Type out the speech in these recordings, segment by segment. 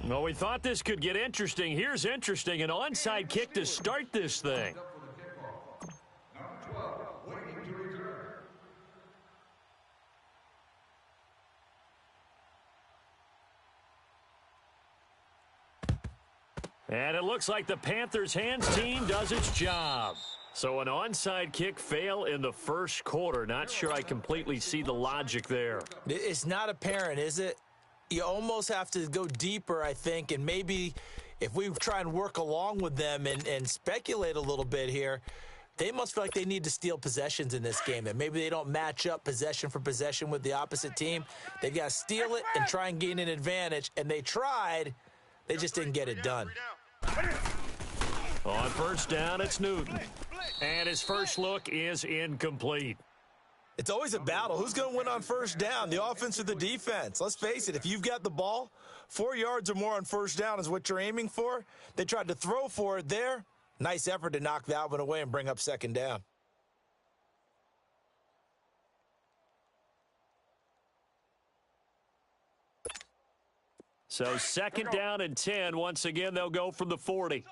Well, we thought this could get interesting. Here's interesting. An onside kick to start this thing. And it looks like the Panthers' hands team does its job. So an onside kick fail in the first quarter. Not sure I completely see the logic there. It's not apparent, is it? You almost have to go deeper, I think, and maybe if we try and work along with them and speculate a little bit here, they must feel like they need to steal possessions in this game, and maybe they don't match up possession for possession with the opposite team. They've got to steal it and try and gain an advantage, and they tried. They just didn't get it done. On first down, it's Newton. And his first look is incomplete. It's always a battle. Who's going to win on first down, the offense or the defense? Let's face it, if you've got the ball, 4 yards or more on first down is what you're aiming for. They tried to throw for it there. Nice effort to knock that one away and bring up second down. So second down and 10. Once again, they'll go from the 40.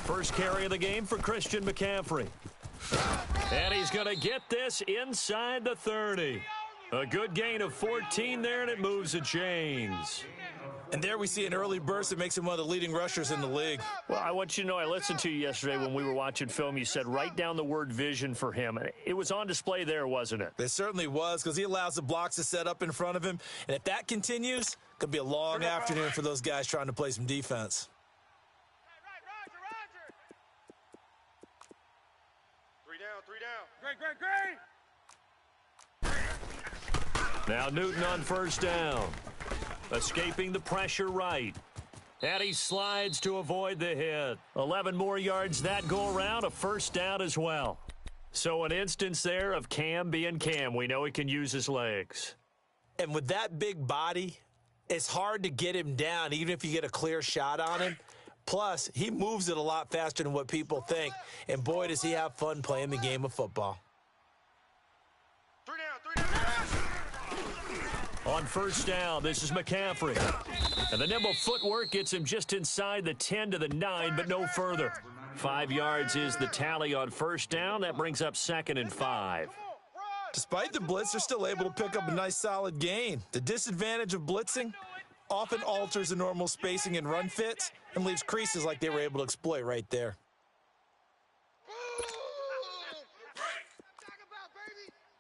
First carry of the game for Christian McCaffrey. And he's going to get this inside the 30. A good gain of 14 there, and it moves the chains. And there we see an early burst that makes him one of the leading rushers in the league. Well, I want you to know, I listened to you yesterday when we were watching film. You said write down the word vision for him. It was on display there, wasn't it? It certainly was, because he allows the blocks to set up in front of him. And if that continues, it could be a long afternoon for those guys trying to play some defense. Now Newton on first down. Escaping the pressure right. And he slides to avoid the hit. 11 more yards that go around, a first down as well. So an instance there of Cam being Cam. We know he can use his legs. And with that big body, it's hard to get him down, even if you get a clear shot on him. Plus, he moves it a lot faster than what people think. And boy, does he have fun playing the game of football. On first down, this is McCaffrey. And the nimble footwork gets him just inside the 10 to the 9, but no further. 5 yards is the tally on first down. That brings up second and 5. Despite the blitz, they're still able to pick up a nice solid gain. The disadvantage of blitzing often alters the normal spacing and run fits and leaves creases like they were able to exploit right there.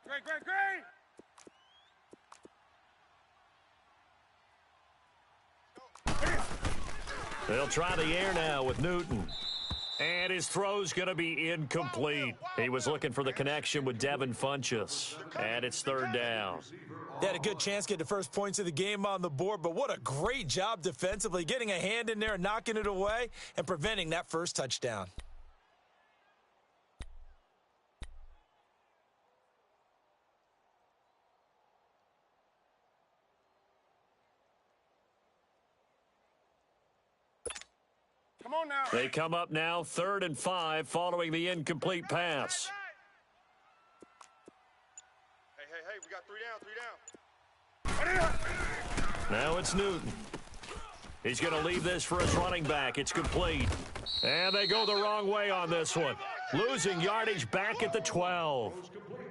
Great. They'll try the air now with Newton. And his throw's going to be incomplete. He was looking for the connection with Devin Funchess. And it's third down. They had a good chance to get the first points of the game on the board, but what a great job defensively, getting a hand in there and knocking it away and preventing that first touchdown. Come on now. They come up now, 3rd and 5, following the incomplete pass. Hey, we got 3 down. Now it's Newton. He's going to leave this for his running back. It's complete. And they go the wrong way on this one. Losing yardage back at the 12.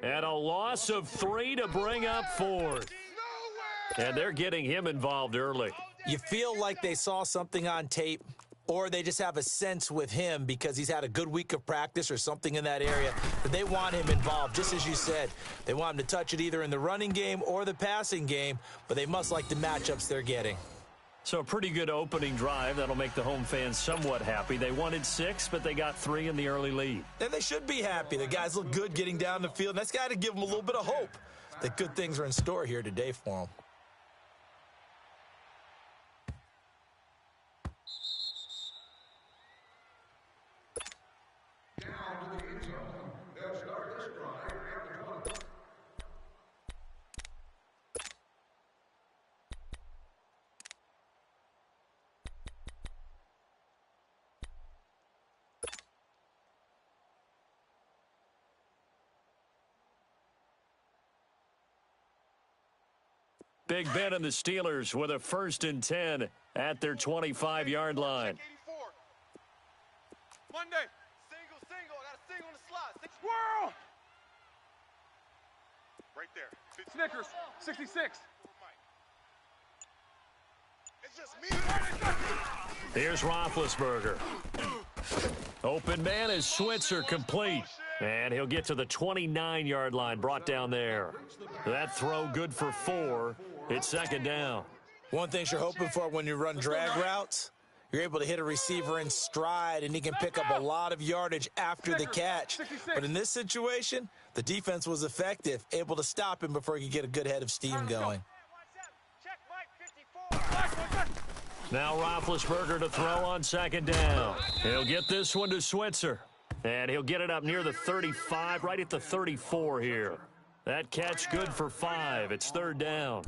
And a loss of 3 to bring up 4th. And they're getting him involved early. You feel like they saw something on tape, or they just have a sense with him because he's had a good week of practice or something in that area that they want him involved, just as you said. They want him to touch it either in the running game or the passing game, but they must like the matchups they're getting. So a pretty good opening drive. That'll make the home fans somewhat happy. They wanted 6, but they got 3 in the early lead. And they should be happy. The guys look good getting down the field, and that's got to give them a little bit of hope that good things are in store here today for them. Big Ben and the Steelers with a 1st and 10 at their 25-yard line. 84. Monday. Single. I got a single in the slot. Squirrel. Right there. Snickers. 66. It's just me. Here's Roethlisberger. Open man is Switzer, complete. And he'll get to the 29-yard line, brought down there. That throw good for 4. It's 2nd down. One thing you're hoping for when you run drag routes, you're able to hit a receiver in stride, and he can pick up a lot of yardage after the catch. But in this situation, the defense was effective, able to stop him before he could get a good head of steam going. Now Roethlisberger to throw on 2nd down. He'll get this one to Switzer. And he'll get it up near the 35, right at the 34 here. That catch good for 5. It's 3rd down.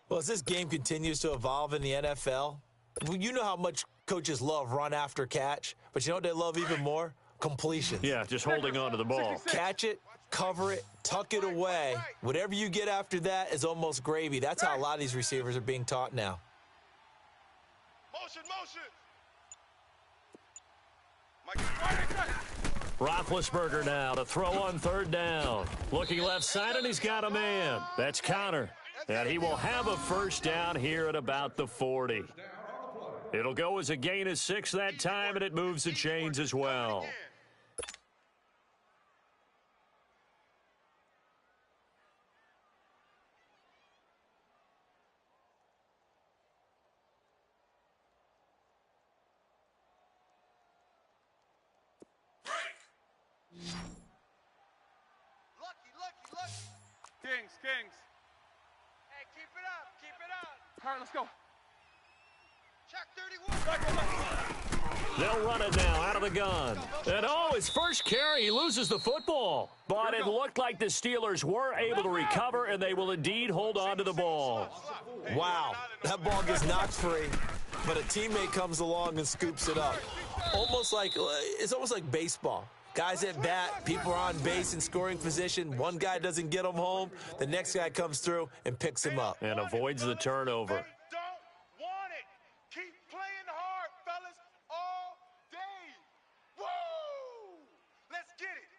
Well, as this game continues to evolve in the NFL, you know how much coaches love run after catch, but you know what they love even more? Completions. Yeah, just holding on to the ball. Catch it, cover it, tuck it away. Whatever you get after that is almost gravy. That's how a lot of these receivers are being taught now. Motion. Roethlisberger now to throw on 3rd down. Looking left side, and he's got a man. That's Connor. And he will have a 1st down here at about the 40. It'll go as a gain of 6 that time, and it moves the chains as well. Lucky. Kings. Hey, keep it up. All right, let's go. Check 31. They'll run it now out of the gun. And his first carry, he loses the football. But it looked like the Steelers were able to recover, and they will indeed hold on to the ball. Wow, that ball gets knocked free, but a teammate comes along and scoops it up. It's almost like baseball. Guys at bat, people are on base in scoring position. One guy doesn't get him home. The next guy comes through and picks him up. And avoids the turnover. Don't want it. Keep playing hard, fellas, all day. Woo! Let's get it.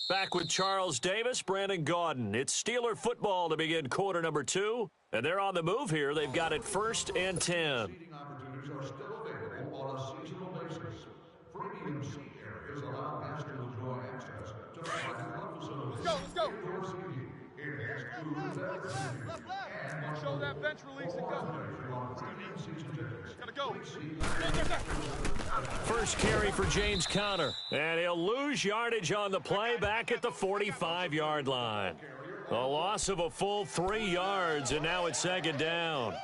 Back with Charles Davis, Brandon Gaudin. It's Steeler football to begin quarter number 2. And they're on the move here. They've got it 1st and 10. Seating opportunities are still available on a seasonal basis. Premium seat areas allow guests to enjoy access to private club facilities. Let's go. Indoor seating, enhanced food and beverage reviews, and Show that bench release and go. on premium season tickets. Gotta go. First carry for James Conner. And he'll lose yardage on the play back at the 45-yard line. A loss of a full 3 yards, and now it's 2nd down.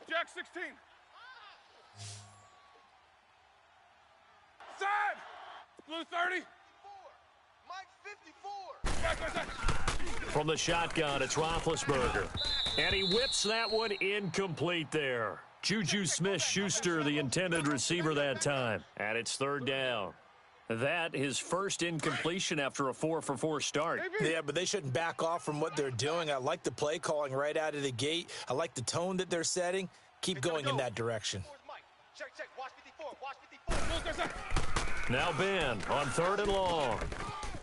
Jack 16. Side. Blue 30. Mike 54. From the shotgun, it's Roethlisberger. And he whips that one incomplete there. Juju Smith-Schuster, the intended receiver that time. And it's 3rd down. That his first incompletion after a 4-for-4 start. Yeah, but they shouldn't back off from what they're doing. I like the play calling right out of the gate. I like the tone that they're setting. Keep going in that direction. Check. Watch 54. Now Ben on 3rd and long.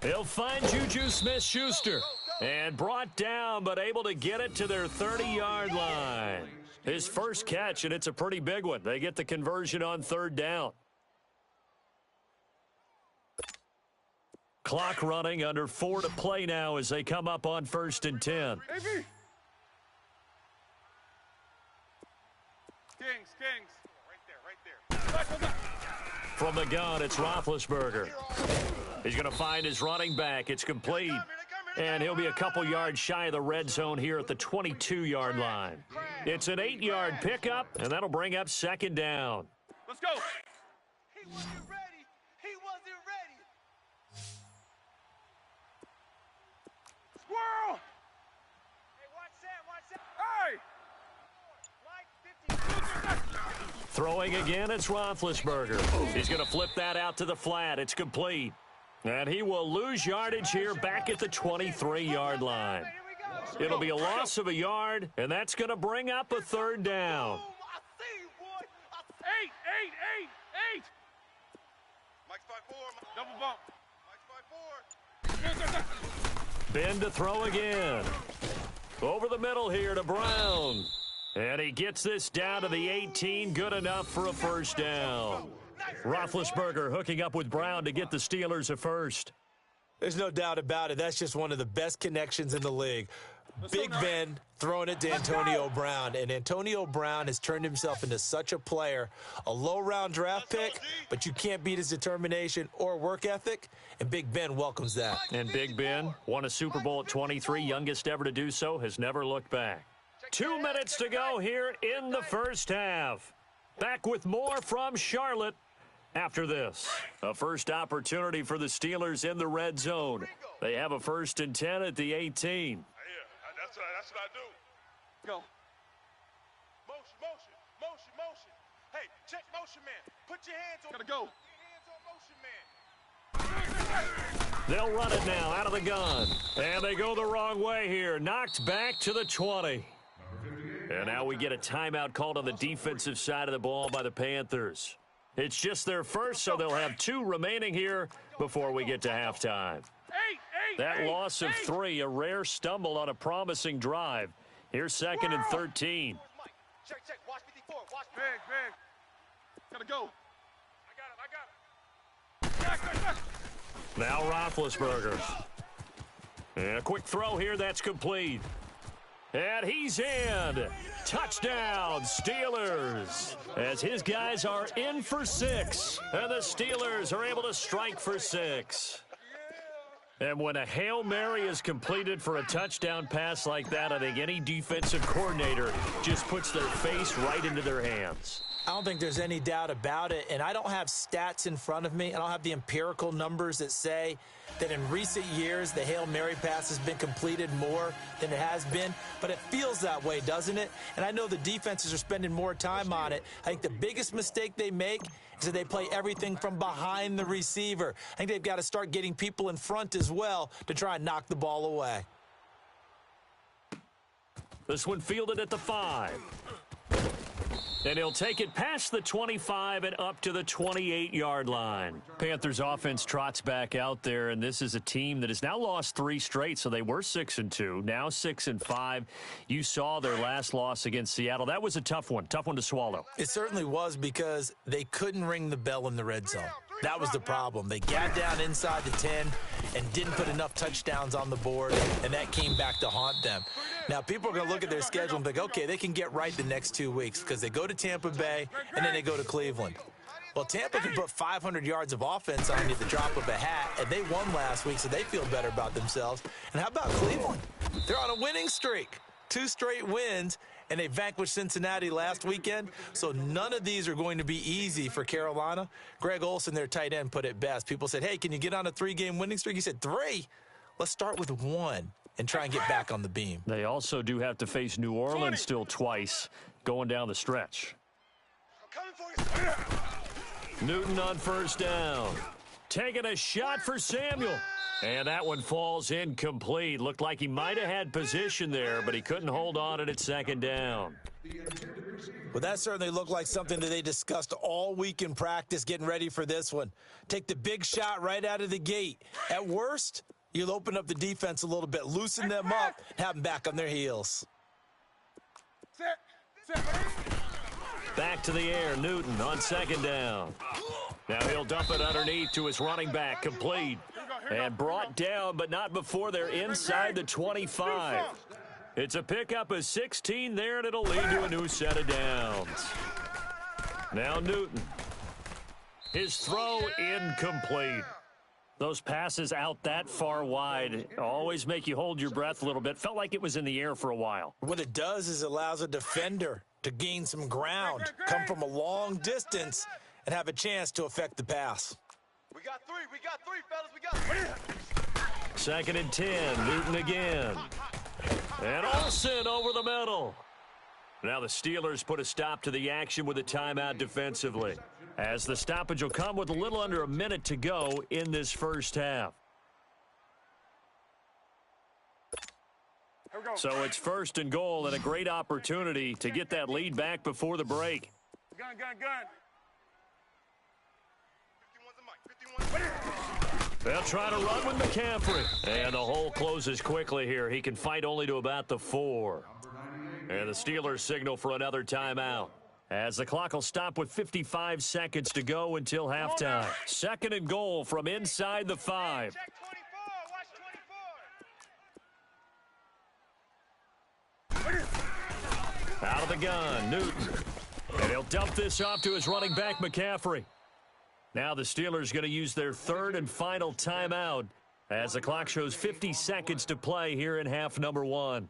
He'll find Juju Smith-Schuster. And brought down, but able to get it to their 30-yard line. His first catch, and it's a pretty big one. They get the conversion on 3rd down. Clock running, under 4 to play now as they come up on 1st and 10. AB. Kings. Right there. From the gun, it's Roethlisberger. He's going to find his running back. It's complete. And he'll be a couple yards shy of the red zone here at the 22-yard line. It's an 8-yard pickup, and that'll bring up 2nd down. Let's go. He wasn't ready. Squirrel. Hey, watch that. Hey. Throwing again, it's Roethlisberger. He's going to flip that out to the flat. It's complete. And he will lose yardage here back at the 23-yard line. It'll be a loss of a yard, and that's going to bring up a third down. Eight. Mike's 5-4. Double bump. Mike's 5-4. Ben to throw again. Over the middle here to Brown. And he gets this down to the 18. Good enough for a first down. Roethlisberger hooking up with Brown to get the Steelers a first. There's no doubt about it. That's just one of the best connections in the league. Big Ben throwing it to Antonio Brown, and Antonio Brown has turned himself into such a player, a low-round draft pick, but you can't beat his determination or work ethic, and Big Ben welcomes that. And Big Ben won a Super Bowl at 23, youngest ever to do so, has never looked back. 2 minutes to go here in the first half. Back with more from Charlotte after this. A first opportunity for the Steelers in the red zone. They have a 1st and 10 at the 18. That's what I do. Go. Motion. Hey, check motion man. Put your hands on. Gotta go. They'll run it now out of the gun. And they go the wrong way here. Knocked back to the 20. And now we get a timeout called on the defensive side of the ball by the Panthers. It's just their first, so they'll have 2 remaining here before we get to halftime. That loss of 3, a rare stumble on a promising drive. Here's 2nd and 13. Check. Watch 54. Watch big. Gotta go. I got him. Now Roethlisberger. And a quick throw here, that's complete. And he's in. Touchdown, Steelers. As his guys are in for 6. And the Steelers are able to strike for 6. And when a Hail Mary is completed for a touchdown pass like that, I think any defensive coordinator just puts their face right into their hands. I don't think there's any doubt about it, and I don't have stats in front of me. I don't have the empirical numbers that say that in recent years the Hail Mary pass has been completed more than it has been, but it feels that way, doesn't it? And I know the defenses are spending more time on it. I think the biggest mistake they make is that they play everything from behind the receiver. I think they've got to start getting people in front as well to try and knock the ball away. This one fielded at the 5. And he'll take it past the 25 and up to the 28-yard line. Panthers offense trots back out there, and this is a team that has now lost 3 straight, so they were 6-2, now 6-5. You saw their last loss against Seattle. That was a tough one to swallow. It certainly was because they couldn't ring the bell in the red zone. That was the problem. They got down inside the 10 and didn't put enough touchdowns on the board, and that came back to haunt them. Now, people are going to look at their schedule and think, okay, they can get right the next 2 weeks because they go to Tampa Bay and then they go to Cleveland. Well, Tampa can put 500 yards of offense on you at the drop of a hat, and they won last week, so they feel better about themselves. And how about Cleveland? They're on a winning streak. 2 straight wins, and they vanquished Cincinnati last weekend. So none of these are going to be easy for Carolina. Greg Olsen, their tight end, put it best. People said, hey, can you get on a 3-game winning streak? He said, 3? Let's start with 1 and try and get back on the beam. They also do have to face New Orleans still twice going down the stretch. Newton on first down. Taking a shot for Samuel. And that one falls incomplete. Looked like he might have had position there, but he couldn't hold on at 2nd down. Well, that certainly looked like something that they discussed all week in practice getting ready for this one. Take the big shot right out of the gate. At worst, you'll open up the defense a little bit, loosen them up, have them back on their heels. Back to the air, Newton on 2nd down. Now he'll dump it underneath to his running back, complete. And brought down, but not before they're inside the 25. It's a pickup of 16 there, and it'll lead to a new set of downs. Now Newton. His throw incomplete. Those passes out that far wide always make you hold your breath a little bit. Felt like it was in the air for a while. What it does is it allows a defender to gain some ground, come from a long distance, and have a chance to affect the pass. We got 3, fellas. We got 3. 2nd and 10, Newton again. And Olsen over the middle. Now the Steelers put a stop to the action with a timeout defensively, as the stoppage will come with a little under a minute to go in this first half. So it's first and goal and a great opportunity to get that lead back before the break. Gun. They'll try to run with McCaffrey. And the hole closes quickly here. He can fight only to about the 4. And the Steelers signal for another timeout, as the clock will stop with 55 seconds to go until halftime. Second and goal from inside the 5. Check 24. Watch 24. Out of the gun, Newton. And he'll dump this off to his running back, McCaffrey. Now the Steelers going to use their third and final timeout, as the clock shows 50 seconds to play here in half number 1.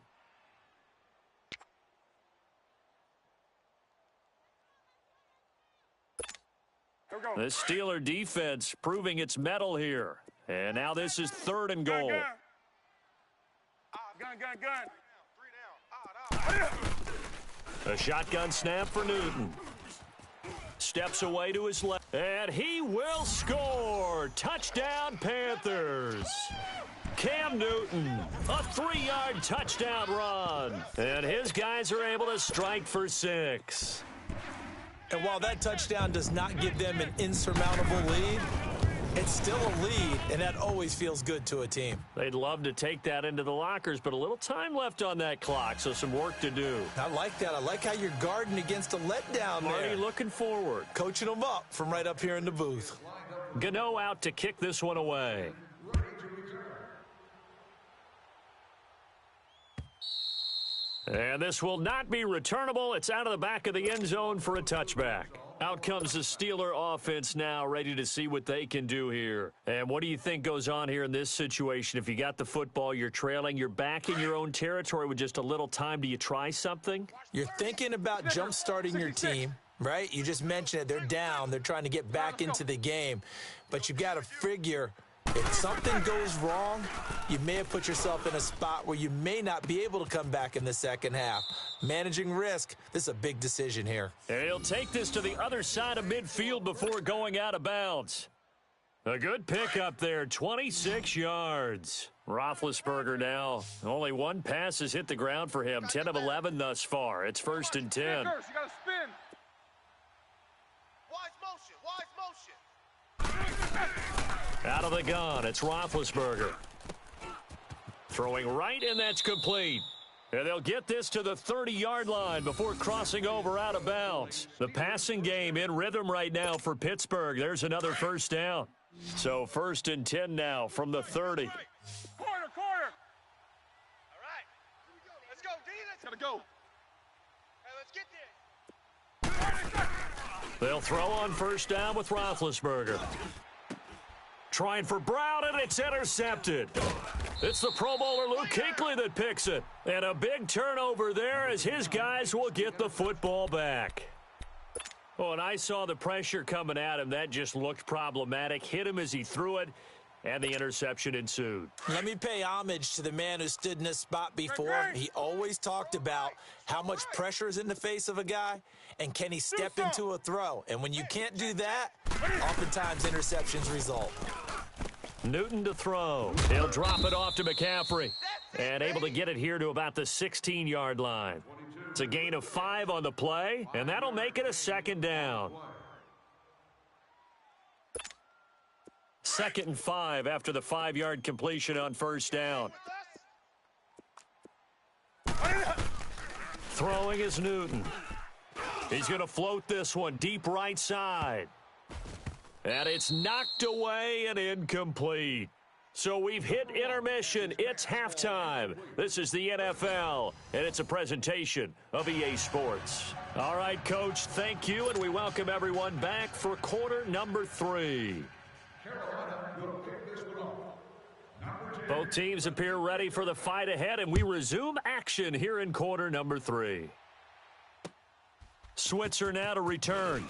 The Steeler defense proving its mettle here. And now this is third and goal. Gun. 3 down. A shotgun snap for Newton. Steps away to his left. And he will score. Touchdown, Panthers. Cam Newton, a 3-yard touchdown run. And his guys are able to strike for 6. And while that touchdown does not give them an insurmountable lead, it's still a lead, and that always feels good to a team. They'd love to take that into the lockers, but a little time left on that clock, so some work to do. I like that. I like how you're guarding against a letdown there. Already looking forward. Coaching them up from right up here in the booth. Gano out to kick this one away. And this will not be returnable. It's out of the back of the end zone for a touchback. Out comes the Steeler offense now, ready to see what they can do here. And what do you think goes on here in this situation? If you got the football, you're trailing, you're back in your own territory with just a little time. Do you try something? You're thinking about jump-starting your team, right? You just mentioned it. They're down. They're trying to get back into the game. But you got to figure, if something goes wrong, you may have put yourself in a spot where you may not be able to come back in the second half. Managing risk, this is a big decision here. And he'll take this to the other side of midfield before going out of bounds. A good pickup there, 26 yards. Roethlisberger now, only one pass has hit the ground for him, 10 of 11 thus far. It's first and 10. You gotta spin. Wise motion. Out of the gun, it's Roethlisberger. Throwing right, and that's complete. And they'll get this to the 30-yard line before crossing over out of bounds. The passing game in rhythm right now for Pittsburgh. There's another first down. So first and 10 now from the 30. Quarter. All right. Let's go, D. Let's go. Hey, let's get there. They'll throw on first down with Roethlisberger. Trying for Brown, and it's intercepted. It's the Pro Bowler Luke Kuechly that picks it. And a big turnover there as his guys will get the football back. Oh, and I saw the pressure coming at him. That just looked problematic. Hit him as he threw it, and the interception ensued. Let me pay homage to the man who stood in this spot before. He always talked about how much pressure is in the face of a guy, and can he step into a throw. And when you can't do that, oftentimes interceptions result. Newton to throw. He'll drop it off to McCaffrey. And able to get it here to about the 16-yard line. It's a gain of 5 on the play, and that'll make it a second down. Second and 5 after the 5-yard completion on first down. Throwing is Newton. He's going to float this one deep right side. And it's knocked away and incomplete. So we've hit intermission. It's halftime. This is the NFL, and it's a presentation of EA Sports. All right, Coach, thank you, and we welcome everyone back for quarter number 3. Both teams appear ready for the fight ahead, and we resume action here in quarter number 3. Switzer now to return.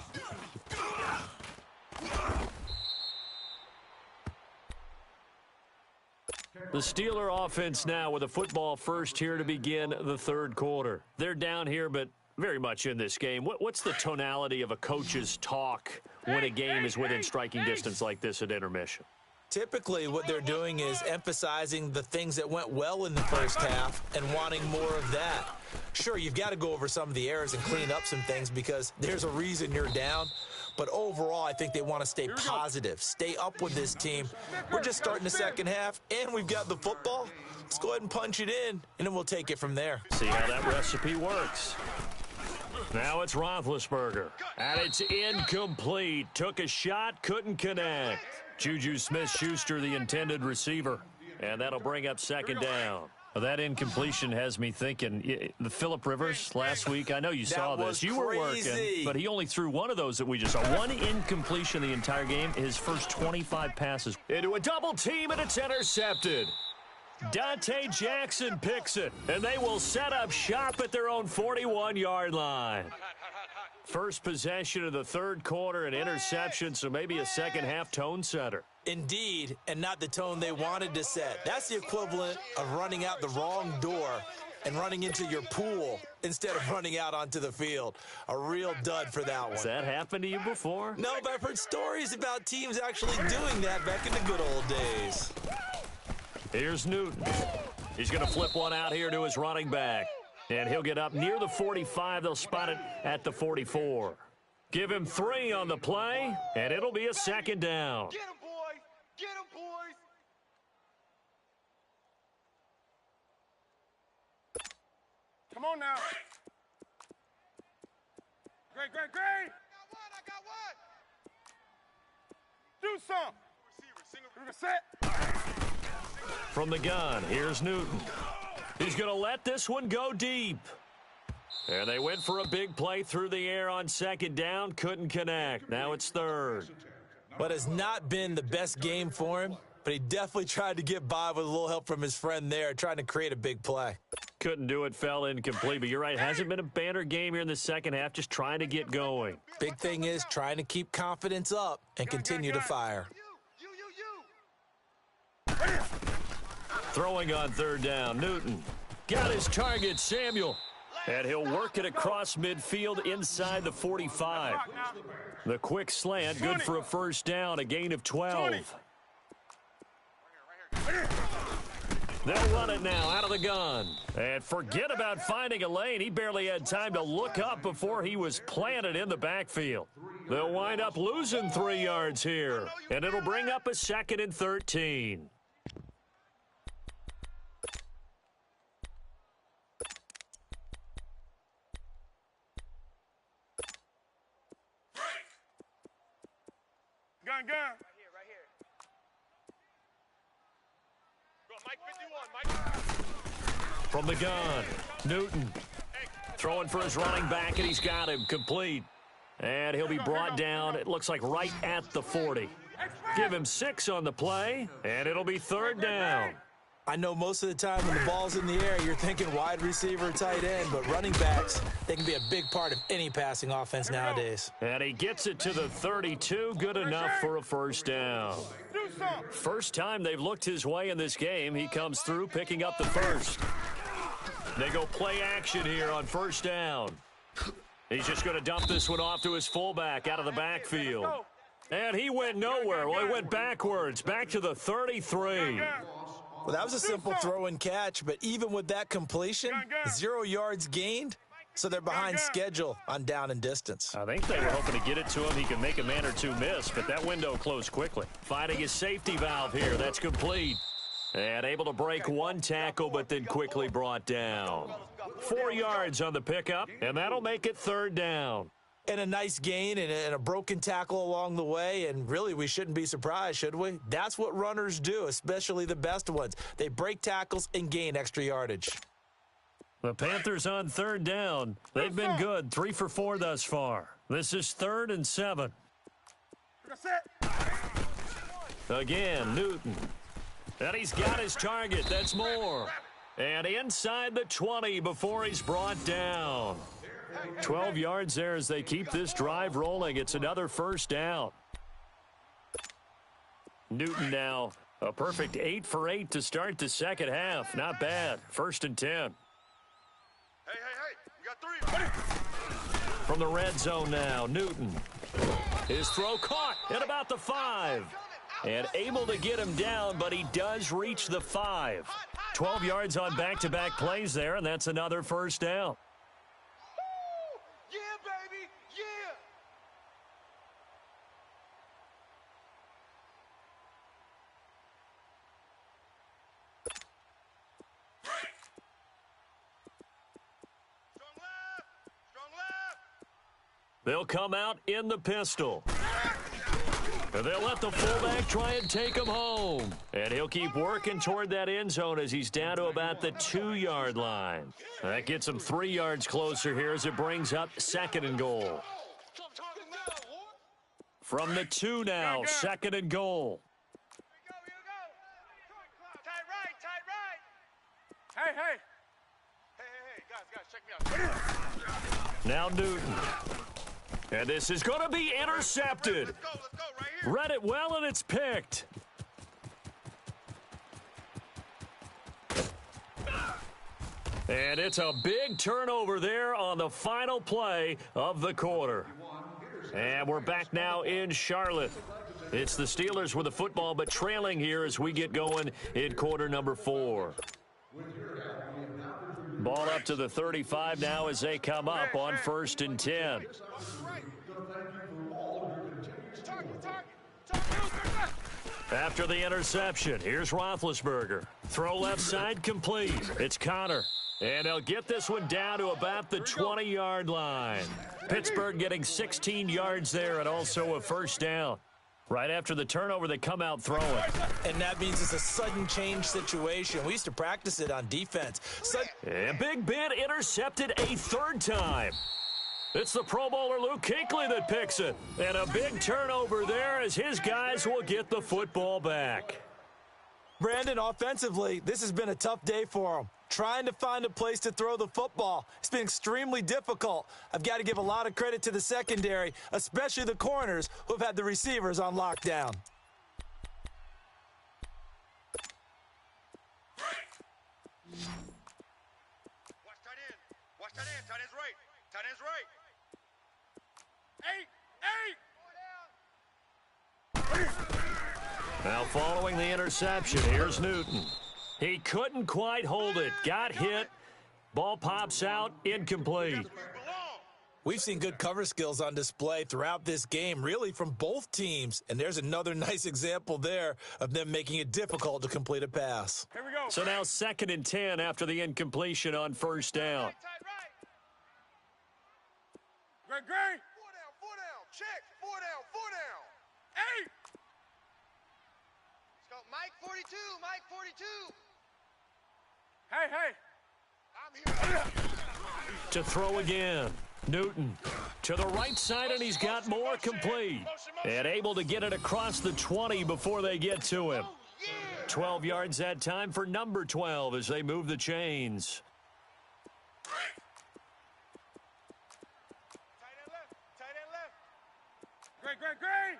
The Steeler offense now with a football first here to begin the third quarter. They're down here, but very much in this game. What's the tonality of a coach's talk when a game is within striking distance like this at intermission? Typically, what they're doing is emphasizing the things that went well in the first half and wanting more of that. Sure, you've got to go over some of the errors and clean up some things because there's a reason you're down. But overall, I think they want to stay positive, stay up with this team. We're just starting the second half, and we've got the football. Let's go ahead and punch it in, and then we'll take it from there. See how that recipe works. Now it's Roethlisberger, and it's incomplete. Took a shot, couldn't connect. Juju Smith-Schuster, the intended receiver, and that'll bring up second down. Well, that incompletion has me thinking, the Phillip Rivers last week, I know you saw this. You were working, but he only threw one of those that we just saw. One incompletion the entire game, his first 25 passes. Into a double team, and it's intercepted. Dante Jackson picks it, and they will set up shop at their own 41-yard line. First possession of the third quarter, an interception, so maybe a second-half tone setter. Indeed, and not the tone they wanted to set. That's the equivalent of running out the wrong door and running into your pool instead of running out onto the field. A real dud for that one. Has that happened to you before? No, but I've heard stories about teams actually doing that back in the good old days. Here's Newton. He's going to flip one out here to his running back. And he'll get up near the 45. They'll spot it at the 44. Give him 3 on the play, and it'll be a second down. Get him, boys! Get him, boys! Come on now. Great. I got one! Do something. Receiver, Set. From the gun, here's Newton. He's going to let this one go deep. And they went for a big play through the air on second down. Couldn't connect. Now it's third. What has not been the best game for him, but he definitely tried to get by with a little help from his friend there, trying to create a big play. Couldn't do it, fell incomplete. But you're right, hasn't been a banner game here in the second half, just trying to get going. Big thing is trying to keep confidence up and continue to fire. Throwing on third down, Newton. Got his target, Samuel. And he'll work it across midfield inside the 45. The quick slant, good for a first down, a gain of 12. They'll run it now out of the gun. And forget about finding a lane. He barely had time to look up before he was planted in the backfield. They'll wind up losing 3 yards here. And it'll bring up a 2nd and 13. Gun. Right here. Go, Mike 51, Mike. From the gun, Newton throwing for his running back, and he's got him complete. And he'll be brought down, it looks like right at the 40. Give him 6 on the play, and it'll be third down. I know most of the time when the ball's in the air, you're thinking wide receiver, tight end, but running backs, they can be a big part of any passing offense nowadays. And he gets it to the 32, good enough for a first down. First time they've looked his way in this game. He comes through, picking up the first. They go play action here on first down. He's just going to dump this one off to his fullback out of the backfield. And he went nowhere. Well, he went backwards, back to the 33. Well, that was a simple throw and catch, but even with that completion, 0 yards gained, so they're behind schedule on down and distance. I think they were hoping to get it to him. He can make a man or two miss, but that window closed quickly. Finding his safety valve here. That's complete. And able to break one tackle, but then quickly brought down. 4 yards on the pickup, and that'll make it third down. And a nice gain and a broken tackle along the way, and really we shouldn't be surprised, should we? That's what runners do, especially the best ones. They break tackles and gain extra yardage. The Panthers on third down. They've been good, 3 for 4 thus far. This is 3rd and 7. Again, Newton. And he's got his target. That's more. And inside the 20 before he's brought down. 12 yards there as they keep this drive rolling. It's another first down. Newton now a perfect 8 for 8 to start the second half. Not bad. 1st and 10. Hey, we got 3. From the red zone now, Newton. His throw caught at about the 5. And able to get him down, but he does reach the 5. 12 yards on back-to-back plays there, and that's another first down. Yeah, baby, yeah. Strong left, strong left. They'll come out in the pistol. And they'll let the fullback try and take him home. And he'll keep working toward that end zone as he's down to about the 2-yard line. That gets him 3 yards closer here as it brings up 2nd and goal. From the 2 now, 2nd and goal. Here we go. Tight right, tight right. Hey, hey. Hey, guys, check me out. Now Newton. And this is going to be intercepted. Let's go right here. Read it well, and it's picked. And it's a big turnover there on the final play of the quarter. And we're back now in Charlotte. It's the Steelers with the football, but trailing here as we get going in quarter number 4. Ball up to the 35 now as they come up on 1st and 10. After the interception, here's Roethlisberger. Throw left side complete. It's Connor. And they'll get this one down to about the 20-yard line. Pittsburgh getting 16 yards there and also a first down. Right after the turnover, they come out throwing. And that means it's a sudden change situation. We used to practice it on defense. And Big Ben intercepted a 3rd time. It's the Pro Bowler Luke Kuechly that picks it. And a big turnover there as his guys will get the football back. Brandon, offensively, this has been a tough day for him. Trying to find a place to throw the football. It's been extremely difficult. I've got to give a lot of credit to the secondary, especially the corners who have had the receivers on lockdown. Watch tight end. Watch tight end. Tight end's right. Tight end's right. Eight. Now following the interception, here's Newton. He couldn't quite hold it. Got hit. Ball pops out. Incomplete. We've seen good cover skills on display throughout this game, really from both teams. And there's another nice example there of them making it difficult to complete a pass. Here we go. So now 2nd and 10 after the incompletion on 1st down. Tight right. Great, great. 4 down, 4 down. Check. 4 down, 4 down. Eight. Let's go. Mike 42, Mike 42. Hey, hey. I'm here. To throw again. Newton to the right side, and he's got more complete. And able to get it across the 20 before they get to him. 12 yards that time for number 12 as they move the chains. Tight end left. Tight end left. Great, great, great.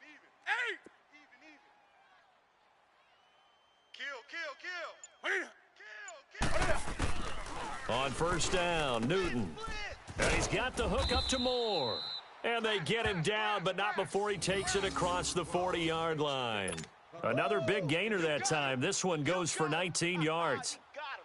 Even. Eight. Even. Kill. On 1st down, Newton. And he's got the hook up to Moore. And they get him down, but not before he takes it across the 40-yard line. Another big gainer that time. This one goes for 19 yards. Got him.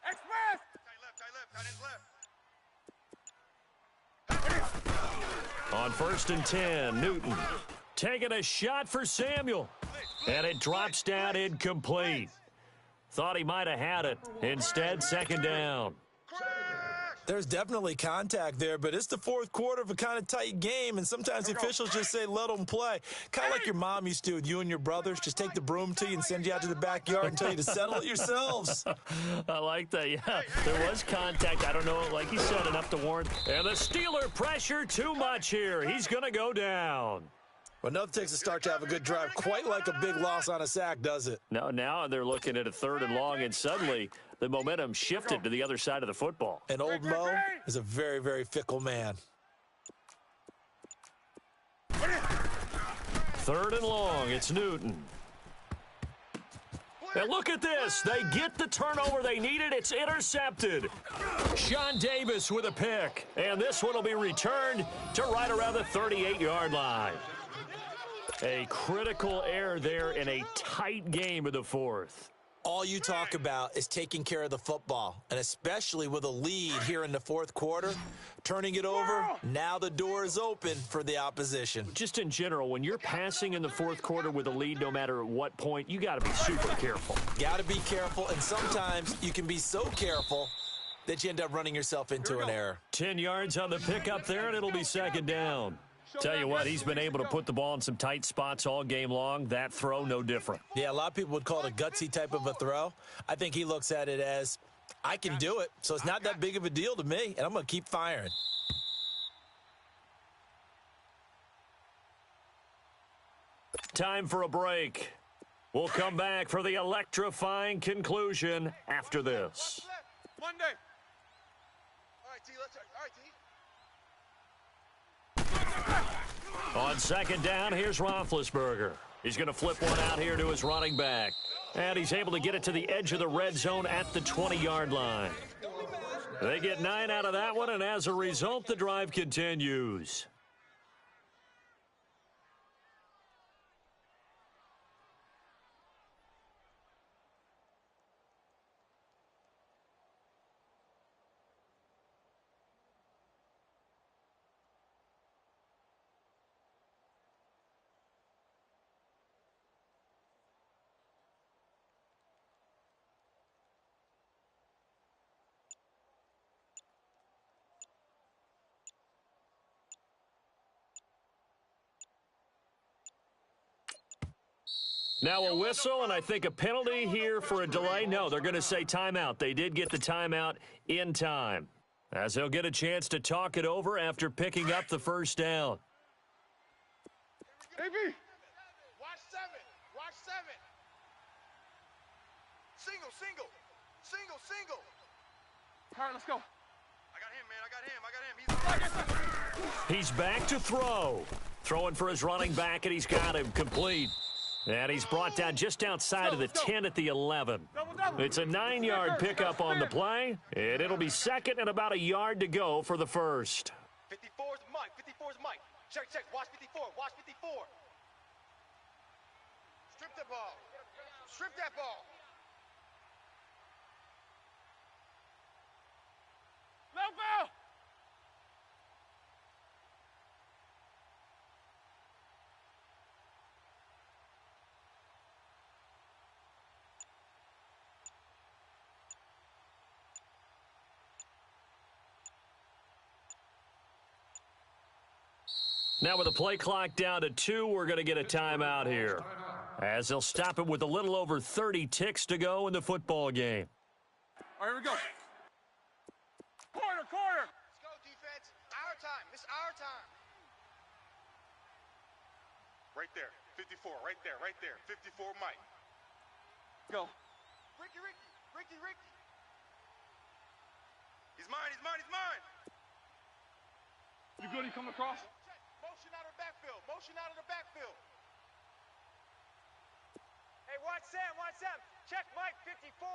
Express. Tight left. On 1st and 10, Newton taking a shot for Samuel. And it drops down incomplete. Thought he might have had it. Instead, 2nd down. There's definitely contact there, but it's the 4th quarter of a kind of tight game, and sometimes the officials just say, let them play. Kind of like your mom used to with you and your brothers. Just take the broom to you and send you out to the backyard and tell you to settle it yourselves. I like that, yeah. There was contact. I don't know, like he said, enough to warrant. And the Steeler pressure too much here. He's going to go down. Well, nothing takes a start to have a good drive, quite like a big loss on a sack, does it? Now they're looking at a 3rd and long, and suddenly The momentum shifted to the other side of the football. And old Mo is a very, very fickle man. 3rd and long. It's Newton. And look at this. They get the turnover they needed. It's intercepted. Sean Davis with a pick. And this one will be returned to right around the 38-yard line. A critical error there in a tight game of the 4th. All you talk about is taking care of the football, and especially with a lead here in the 4th quarter, turning it over, now the door is open for the opposition. Just in general, when you're passing in the 4th quarter with a lead, no matter at what point, you got to be super careful. Got to be careful, and sometimes you can be so careful that you end up running yourself into an error. 10 yards on the pickup there, and it'll be 2nd down. Tell you what, he's been able to put the ball in some tight spots all game long. That throw, no different. Yeah, a lot of people would call it a gutsy type of a throw. I think he looks at it as, I can do it, so it's not that big of a deal to me, and I'm going to keep firing. Time for a break. We'll come back for the electrifying conclusion after this. Monday. All right, T, let's all right, T. On 2nd down, here's Roethlisberger. He's going to flip one out here to his running back. And he's able to get it to the edge of the red zone at the 20-yard line. They get 9 out of that one, and as a result, the drive continues. Now a whistle, and I think a penalty here for a delay. No, they're going to say timeout. They did get the timeout in time, as they'll get a chance to talk it over after picking up the 1st down. AB. Watch 7. Watch 7. Single, single. Single, single. All right, let's go. I got him, man. I got him. He's back to throw. Throwing for his running back, and he's got him complete. And he's brought down just outside of the 10 at the 11. It's a 9-yard pickup on the play, and it'll be 2nd and about a yard to go for the 1st. 54's Mike. 54's Mike. Check, check. Watch 54. Watch 54. Strip the ball. Strip that ball. No ball. Now with the play clock down to 2, we're going to get a timeout here, as they'll stop it with a little over 30 ticks to go in the football game. All right, here we go. Corner, corner. Let's go, defense. Our time. It's our time. Right there. 54. Right there. Right there. 54 Mike. Go. Ricky. He's mine. He's mine. He's mine. You good? You coming across? Motion out of the backfield. Motion out of the backfield. Hey, watch Sam. Watch Sam. Check Mike 54.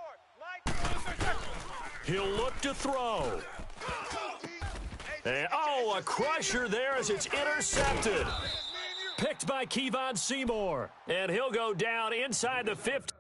Mike. He'll look to throw. And, oh, a crusher there as it's intercepted. Picked by Kevon Seymour. And he'll go down inside the 50.